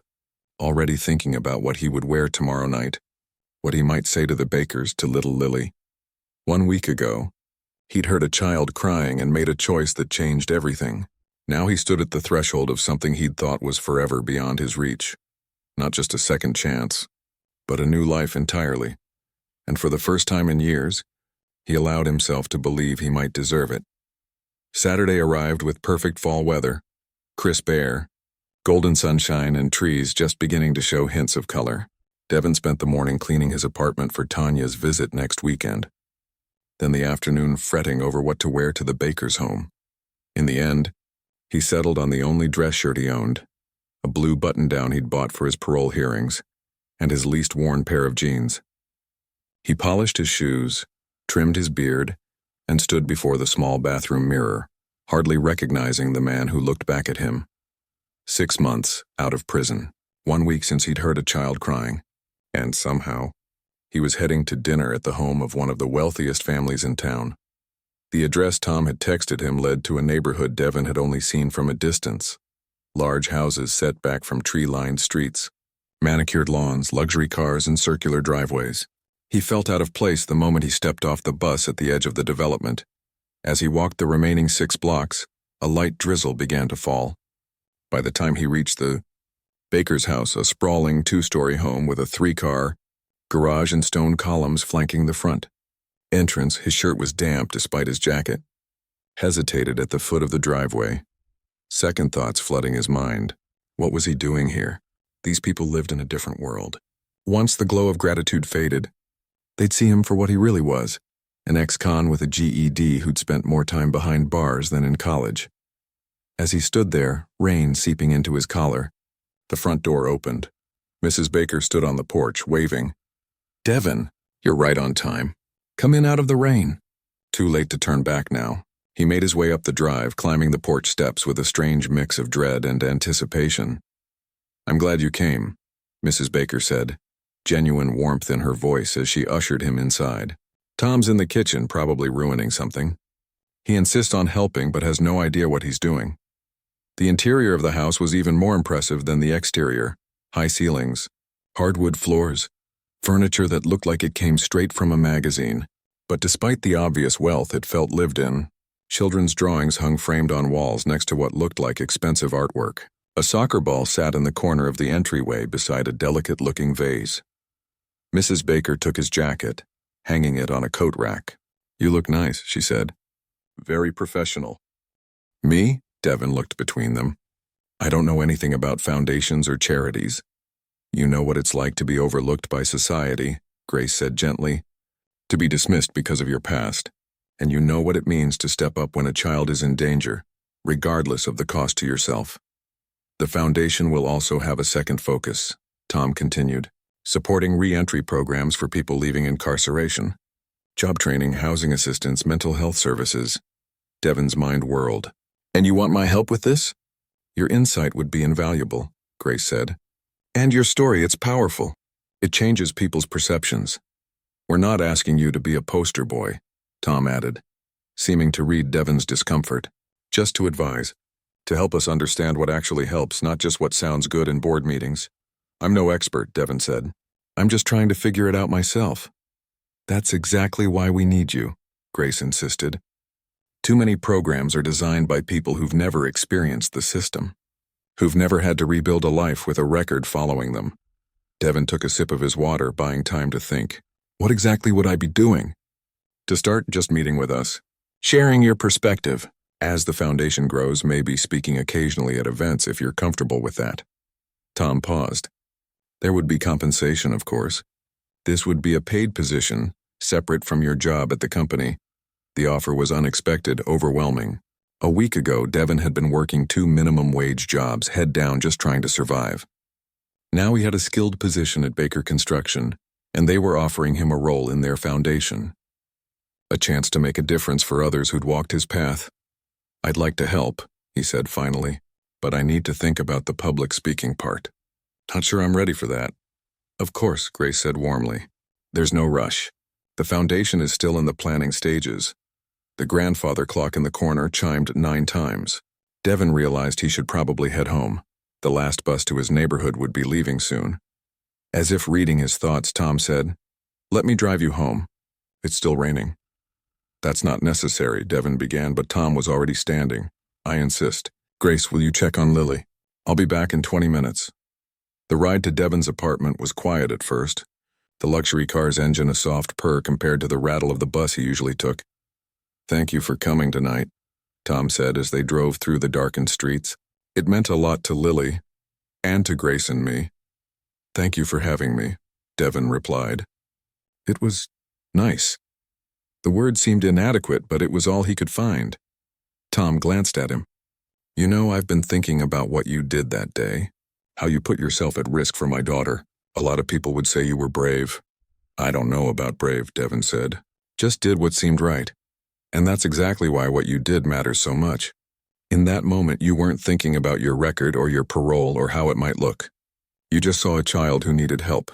already thinking about what he would wear tomorrow night, what he might say to the Bakers, to little Lily. 1 week ago, he'd heard a child crying and made a choice that changed everything. Now he stood at the threshold of something he'd thought was forever beyond his reach. Not just a second chance, but a new life entirely. And for the first time in years, he allowed himself to believe he might deserve it. Saturday arrived with perfect fall weather, crisp air, golden sunshine, and trees just beginning to show hints of color. Devin spent the morning cleaning his apartment for Tanya's visit next weekend. Then the afternoon fretting over what to wear to the Baker's home. In the end, he settled on the only dress shirt he owned, a blue button-down he'd bought for his parole hearings, and his least worn pair of jeans. He polished his shoes, trimmed his beard, and stood before the small bathroom mirror, hardly recognizing the man who looked back at him. 6 months out of prison, 1 week since he'd heard a child crying, and somehow, he was heading to dinner at the home of one of the wealthiest families in town. The address Tom had texted him led to a neighborhood Devin had only seen from a distance. Large houses set back from tree-lined streets, manicured lawns, luxury cars, and circular driveways. He felt out of place the moment he stepped off the bus at the edge of the development. As he walked the remaining 6 blocks, a light drizzle began to fall. By the time he reached the Baker's house, a sprawling 2-story home with a 3-car garage and stone columns flanking the front. Entrance, his shirt was damp despite his jacket. Hesitated at the foot of the driveway. Second thoughts flooding his mind. What was he doing here? These people lived in a different world. Once the glow of gratitude faded, they'd see him for what he really was, an ex-con with a GED who'd spent more time behind bars than in college. As he stood there, rain seeping into his collar, the front door opened. Mrs. Baker stood on the porch, waving. "Devin, you're right on time. Come in out of the rain." Too late to turn back now. He made his way up the drive, climbing the porch steps with a strange mix of dread and anticipation. "I'm glad you came," Mrs. Baker said, genuine warmth in her voice as she ushered him inside. "Tom's in the kitchen, probably ruining something. He insists on helping but has no idea what he's doing." The interior of the house was even more impressive than the exterior. High ceilings, hardwood floors, furniture that looked like it came straight from a magazine. But despite the obvious wealth, it felt lived in. Children's drawings hung framed on walls next to what looked like expensive artwork. A soccer ball sat in the corner of the entryway beside a delicate-looking vase. Mrs. Baker took his jacket, hanging it on a coat rack. "You look nice," she said. "Very professional." "Me?" Devin looked between them. "I don't know anything about foundations or charities." "You know what it's like to be overlooked by society," Grace said gently, "to be dismissed because of your past. And you know what it means to step up when a child is in danger, regardless of the cost to yourself. The foundation will also have a second focus," Tom continued, "supporting re-entry programs for people leaving incarceration. Job training, housing assistance, mental health services." Devin's mind whirled. "And you want my help with this?" "Your insight would be invaluable," Grace said. "And your story, it's powerful. It changes people's perceptions. We're not asking you to be a poster boy," Tom added, seeming to read Devin's discomfort. "Just to advise, to help us understand what actually helps, not just what sounds good in board meetings." "I'm no expert," Devin said. "I'm just trying to figure it out myself." "That's exactly why we need you," Grace insisted. "Too many programs are designed by people who've never experienced the system, who've never had to rebuild a life with a record following them." Devin took a sip of his water, buying time to think. "What exactly would I be doing?" "To start, just meeting with us. Sharing your perspective. As the foundation grows, maybe speaking occasionally at events if you're comfortable with that. Tom paused. There would be compensation, of course. This would be a paid position, separate from your job at the company. The offer was unexpected, overwhelming. A week ago, Devin had been working 2 minimum wage jobs, head down just trying to survive. Now he had a skilled position at Baker Construction, and they were offering him a role in their foundation. A chance to make a difference for others who'd walked his path. "I'd like to help," he said finally, "but I need to think about the public speaking part. Not sure I'm ready for that." "Of course," Grace said warmly. "There's no rush. The foundation is still in the planning stages." The grandfather clock in the corner chimed 9 times. Devin realized he should probably head home. The last bus to his neighborhood would be leaving soon. As if reading his thoughts, Tom said, "Let me drive you home. It's still raining." "That's not necessary," Devin began, but Tom was already standing. "I insist. Grace, will you check on Lily? I'll be back in 20 minutes. The ride to Devin's apartment was quiet at first, the luxury car's engine a soft purr compared to the rattle of the bus he usually took. "Thank you for coming tonight," Tom said as they drove through the darkened streets. "It meant a lot to Lily, and to Grace and me." "Thank you for having me," Devin replied. It was nice. The word seemed inadequate, but it was all he could find. Tom glanced at him. "You know, I've been thinking about what you did that day, how you put yourself at risk for my daughter. A lot of people would say you were brave." "I don't know about brave," Devin said. "Just did what seemed right. And that's exactly why what you did matters so much. In that moment, you weren't thinking about your record or your parole or how it might look. You just saw a child who needed help."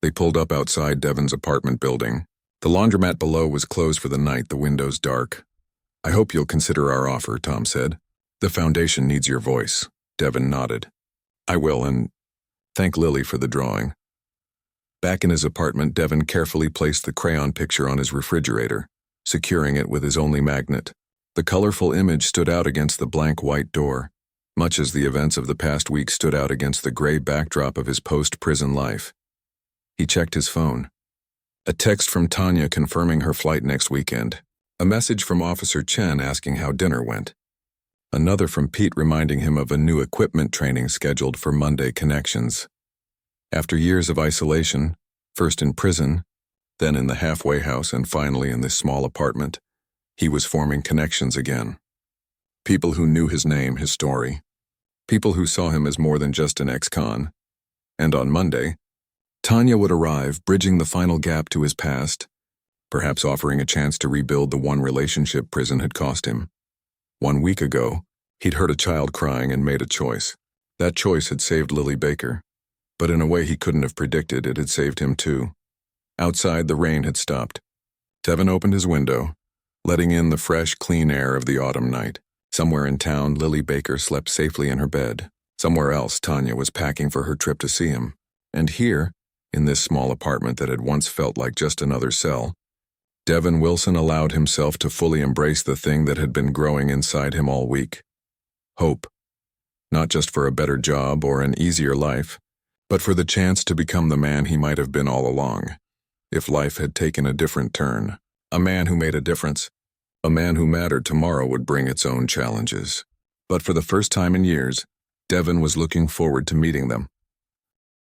They pulled up outside Devin's apartment building. The laundromat below was closed for the night, the windows dark. "I hope you'll consider our offer," Tom said. "The foundation needs your voice." Devin nodded. "I will, and thank Lily for the drawing." Back in his apartment, Devin carefully placed the crayon picture on his refrigerator, securing it with his only magnet. The colorful image stood out against the blank white door, much as the events of the past week stood out against the gray backdrop of his post-prison life. He checked his phone. A text from Tanya confirming her flight next weekend. A message from Officer Chen asking how dinner went. Another from Pete reminding him of a new equipment training scheduled for Monday connections. After years of isolation, first in prison, then in the halfway house, and finally in this small apartment, he was forming connections again. People who knew his name, his story. People who saw him as more than just an ex-con. And on Monday, Tanya would arrive, bridging the final gap to his past, perhaps offering a chance to rebuild the one relationship prison had cost him. 1 week ago, he'd heard a child crying and made a choice. That choice had saved Lily Baker, but in a way he couldn't have predicted, it had saved him too. Outside, the rain had stopped. Devin opened his window, letting in the fresh, clean air of the autumn night. Somewhere in town, Lily Baker slept safely in her bed. Somewhere else, Tanya was packing for her trip to see him. And here, in this small apartment that had once felt like just another cell, Devin Wilson allowed himself to fully embrace the thing that had been growing inside him all week. Hope. Not just for a better job or an easier life, but for the chance to become the man he might have been all along, if life had taken a different turn. A man who made a difference. A man who mattered. Tomorrow would bring its own challenges. But for the first time in years, Devin was looking forward to meeting them.